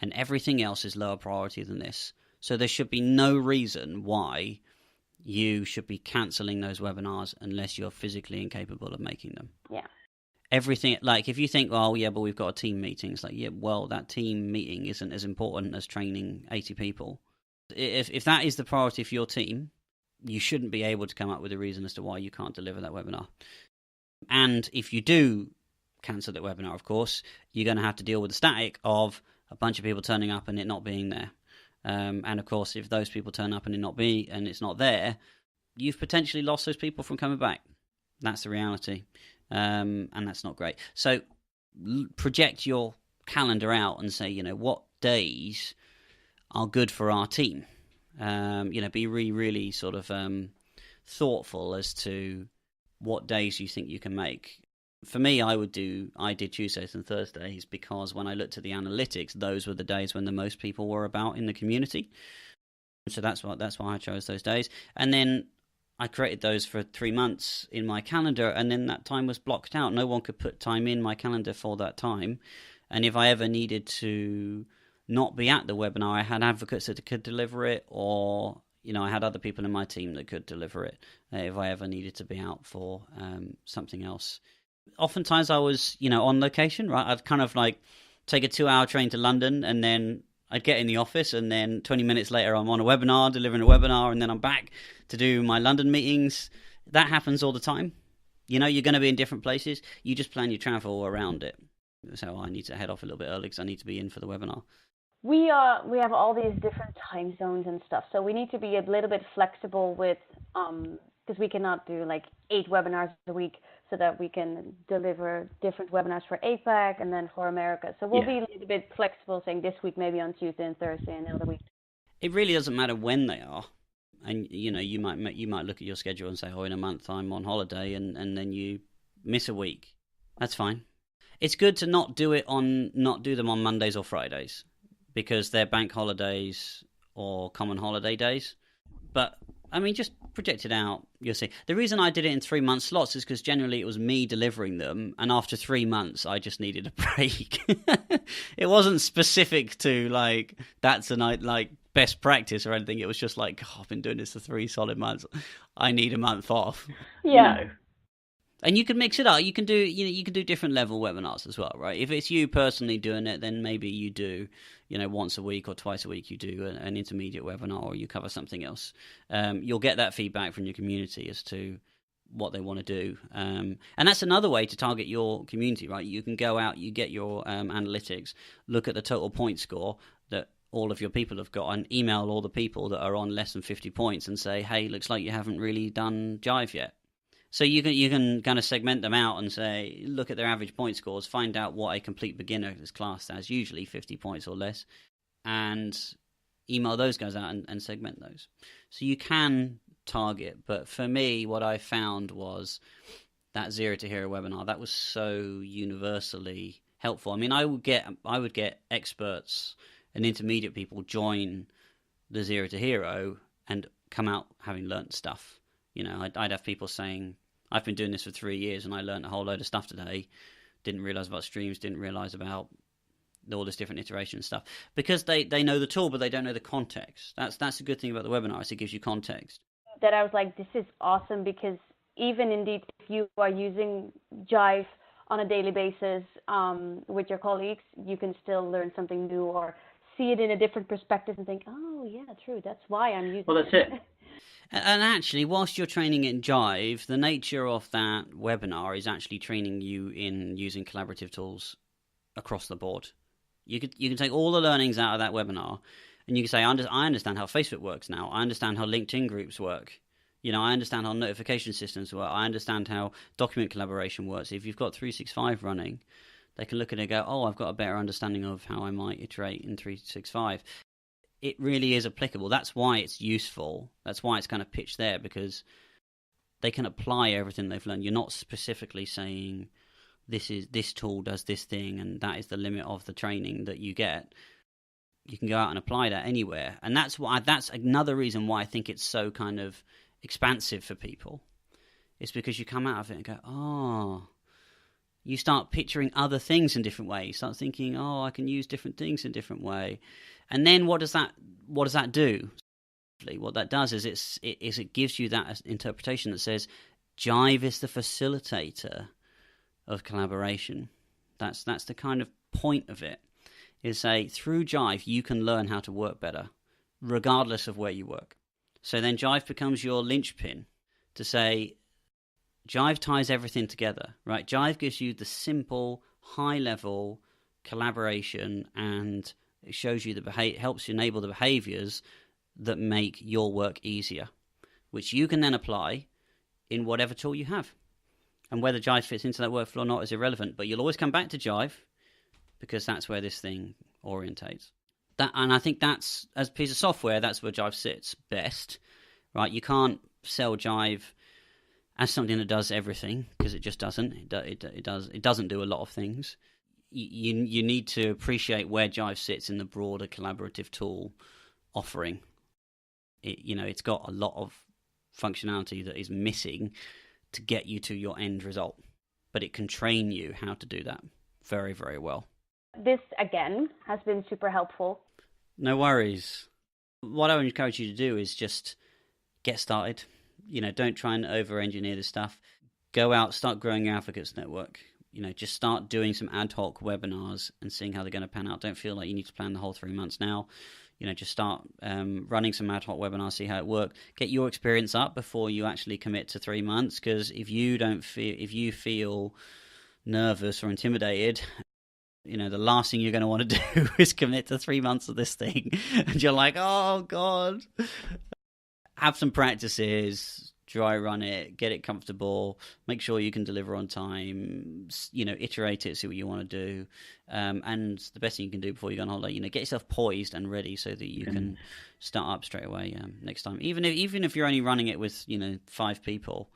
S1: and everything else is lower priority than this. So there should be no reason why you should be cancelling those webinars unless you're physically incapable of making them.
S2: Yeah.
S1: Everything, like if you think, oh yeah, but we've got a team meeting, it's like, yeah, well, that team meeting isn't as important as training 80 people. If that is the priority for your team, you shouldn't be able to come up with a reason as to why you can't deliver that webinar. And if you do cancel that webinar, of course, you're going to have to deal with the static of a bunch of people turning up and it not being there. And of course, if those people turn up and it's not there, you've potentially lost those people from coming back. That's the reality. And that's not great. So project your calendar out and say, what days are good for our team. Be really sort of thoughtful as to what days you think you can make. For me, I did Tuesdays and Thursdays because when I looked at the analytics, those were the days when the most people were about in the community. So that's why I chose those days. And then I created those for 3 months in my calendar, and then that time was blocked out. No one could put time in my calendar for that time. And if I ever needed to not be at the webinar, I had advocates that could deliver it, or I had other people in my team that could deliver it if I ever needed to be out for something else. Oftentimes I was, on location, right? I'd kind of like take a 2-hour train to London, and then I'd get in the office, and then 20 minutes later I'm on a webinar, delivering a webinar, and then I'm back to do my London meetings. That happens all the time. You're going to be in different places. You just plan your travel around it. So I need to head off a little bit early because I need to be in for the webinar.
S2: We have all these different time zones and stuff, so we need to be a little bit flexible with because we cannot do like 8 webinars a week, so that we can deliver different webinars for APAC and then for America. So we'll be a little bit flexible, saying this week maybe on Tuesday and Thursday, and the other week.
S1: It really doesn't matter when they are, and you might look at your schedule and say, oh, in a month I'm on holiday, and then you miss a week. That's fine. It's good to not do them on Mondays or Fridays, because they're bank holidays or common holiday days. But, just project it out, you'll see. The reason I did it in 3-month slots is because generally it was me delivering them, and after 3 months I just needed a break. It wasn't specific to, like, that's a night, like, best practice or anything. It was just like, oh, I've been doing this for 3 solid months. I need a month off.
S2: Yeah.
S1: And you can mix it up. You can do different level webinars as well, right? If it's you personally doing it, then maybe you do, once a week or twice a week you do an intermediate webinar, or you cover something else. You'll get that feedback from your community as to what they want to do. And that's another way to target your community, right? You can go out, you get your analytics, look at the total point score that all of your people have got, and email all the people that are on less than 50 points and say, hey, looks like you haven't really done Jive yet. So you can kind of segment them out and say, look at their average point scores, find out what a complete beginner is classed as, usually 50 points or less, and email those guys out and segment those. So you can target, but for me, what I found was that Zero to Hero webinar, that was so universally helpful. I would get experts and intermediate people join the Zero to Hero and come out having learnt stuff. I'd have people saying, I've been doing this for 3 years and I learned a whole load of stuff today. Didn't realize about streams, didn't realize about all this different iteration stuff. Because they know the tool, but they don't know the context. That's a good thing about the webinar, is it gives you context.
S2: That I was like, this is awesome, because even indeed, if you are using Jive on a daily basis with your colleagues, you can still learn something new or see it in a different perspective and think, oh, oh yeah, true. That's why I'm using
S1: Well, that's it. And actually, whilst you're training in Jive, the nature of that webinar is actually training you in using collaborative tools across the board. You can take all the learnings out of that webinar, and you can say, I understand how Facebook works now. I understand how LinkedIn groups work. You know, I understand how notification systems work. I understand how document collaboration works. If you've got 365 running, they can look at it and go, oh, I've got a better understanding of how I might iterate in 365. It really is applicable. That's why it's useful. That's why it's kind of pitched there, because they can apply everything they've learned. You're not specifically saying this tool does this thing and that is the limit of the training that you get. You can go out and apply that anywhere. And that's another reason why I think it's so kind of expansive for people. It's because you come out of it and go, oh, you start picturing other things in different ways. You start thinking, oh, I can use different things in a different way. And then what does that do? What that does is it gives you that interpretation that says Jive is the facilitator of collaboration. That's the kind of point of it. Is say through Jive you can learn how to work better, regardless of where you work. So then Jive becomes your linchpin to say Jive ties everything together, right? Jive gives you the simple, high-level collaboration, and it shows you helps you enable the behaviors that make your work easier, which you can then apply in whatever tool you have. And whether Jive fits into that workflow or not is irrelevant, but you'll always come back to Jive because that's where this thing orientates. And I think that's, as a piece of software, that's where Jive sits best, right? You can't sell Jive as something that does everything, because it just doesn't. It doesn't do a lot of things. You need to appreciate where Jive sits in the broader collaborative tool offering. It's got a lot of functionality that is missing to get you to your end result, but it can train you how to do that very, very well.
S2: This, again, has been super helpful.
S1: No worries. What I would encourage you to do is just get started. Don't try and over-engineer this stuff. Go out, start growing your advocates network. Just start doing some ad hoc webinars and seeing how they're going to pan out. Don't feel like you need to plan the whole 3 months now. Just start running some ad hoc webinars, see how it works. Get your experience up before you actually commit to 3 months, because if you feel nervous or intimidated, the last thing you're going to want to do is commit to 3 months of this thing. And you're like, oh, God. Have some practices, dry run it, get it comfortable, make sure you can deliver on time, iterate it, see what you want to do. And the best thing you can do before you go on holiday, get yourself poised and ready so that you can start up straight away next time. Even if you're only running it with, 5 people,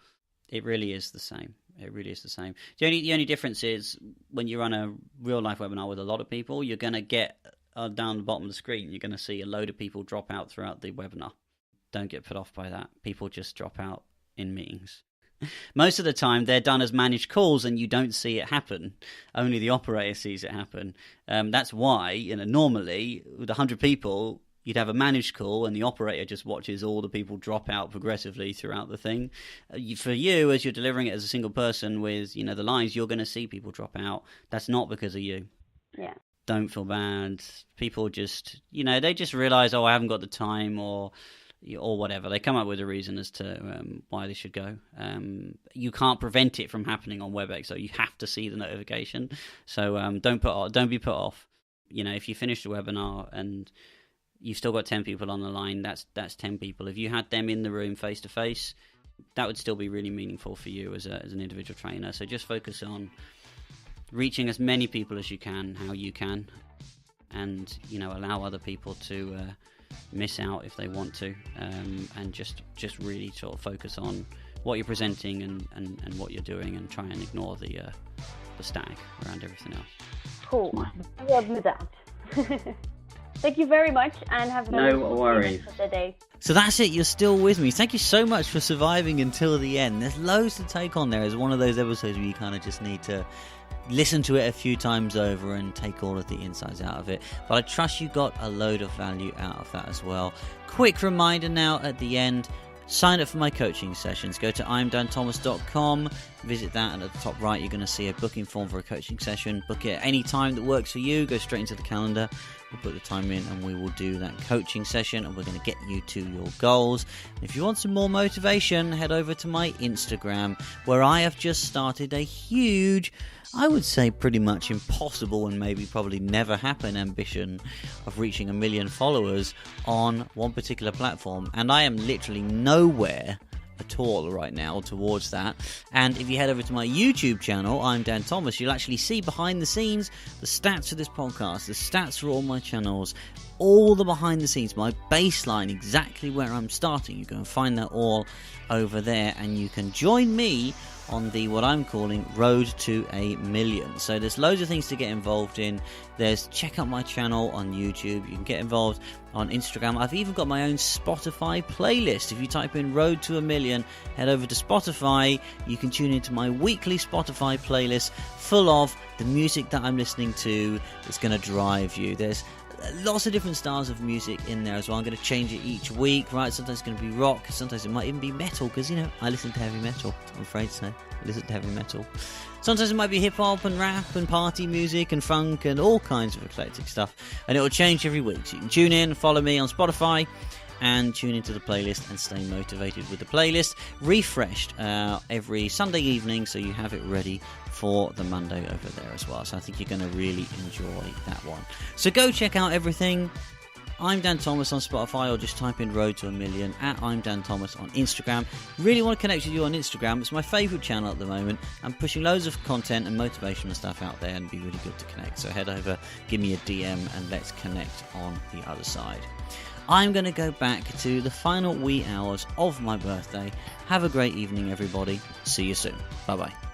S1: it really is the same. It really is the same. The only difference is when you run a real life webinar with a lot of people, you're going to get down the bottom of the screen, you're going to see a load of people drop out throughout the webinar. Don't get put off by that. People just drop out in meetings. Most of the time, they're done as managed calls and you don't see it happen. Only the operator sees it happen. That's why, normally, with 100 people, you'd have a managed call and the operator just watches all the people drop out progressively throughout the thing. For you, as you're delivering it as a single person with, the lines, you're going to see people drop out. That's not because of you.
S2: Yeah. Don't
S1: feel bad. People just, they just realize, I haven't got the time or whatever. They come up with a reason as to why they should go. You can't prevent it from happening on WebEx, so you have to see the notification. So don't be put off. If you finish the webinar and you've still got 10 people on the line, that's 10 people. If you had them in the room face to face, that would still be really meaningful for you as an individual trainer. So just focus on reaching as many people as you can, how you can, and allow other people to miss out if they want to, and just really sort of focus on what you're presenting and what you're doing, and try and ignore the static around everything else.
S2: Cool. Love with that. Thank you very much, and have
S1: no worries.
S2: Rest of the day.
S1: So that's it. You're still with me. Thank you so much for surviving until the end. There's loads to take on there. It's one of those episodes where you kind of just need to listen to it a few times over and take all of the insights out of it. But I trust you got a load of value out of that as well. Quick reminder now at the end, sign up for my coaching sessions. Go to imdanthomas.com, visit that, and at the top right you're going to see a booking form for a coaching session. Book it at any time that works for you. Go straight into the calendar. we'll put the time in and we will do that coaching session, and we're going to get you to your goals. If you want some more motivation, head over to my Instagram, where I have just started a huge, I would say pretty much impossible and maybe probably never happen ambition of reaching 1 million followers on one particular platform, and I am literally nowhere at all right now towards that. And if you head over to my YouTube channel, I'm Dan Thomas, you'll actually see behind the scenes the stats for this podcast, the stats for all my channels, all the behind the scenes, my baseline, exactly where I'm starting. You can find that all over there, and you can join me on the what I'm calling Road to 1 Million. So there's loads of things to get involved in. There's check out my channel on YouTube. You can get involved on Instagram. I've even got my own Spotify playlist. If you type in Road to 1 Million, head over to Spotify. You can tune into my weekly Spotify playlist full of the music that I'm listening to that's going to drive you. There's lots of different styles of music in there as well. I'm going to change it each week, right? Sometimes it's going to be rock, sometimes it might even be metal, because, you know, I listen to heavy metal, I'm afraid to say. I listen to heavy metal. Sometimes it might be hip-hop and rap and party music and funk and all kinds of eclectic stuff. And it will change every week. So you can tune in, follow me on Spotify, and tune into the playlist and stay motivated with the playlist. Refreshed every Sunday evening, so you have it ready for the Monday over there as well. So I think you're going to really enjoy that one. So go check out everything. I'm Dan Thomas on Spotify, or just type in Road to 1 Million, at I'm Dan Thomas on Instagram. Really want to connect with you on Instagram. It's my favourite channel at the moment. I'm pushing loads of content and motivational stuff out there, and it'd be really good to connect. So head over, give me a DM, and let's connect on the other side. I'm going to go back to the final wee hours of my birthday. Have a great evening, everybody. See you soon. Bye-bye.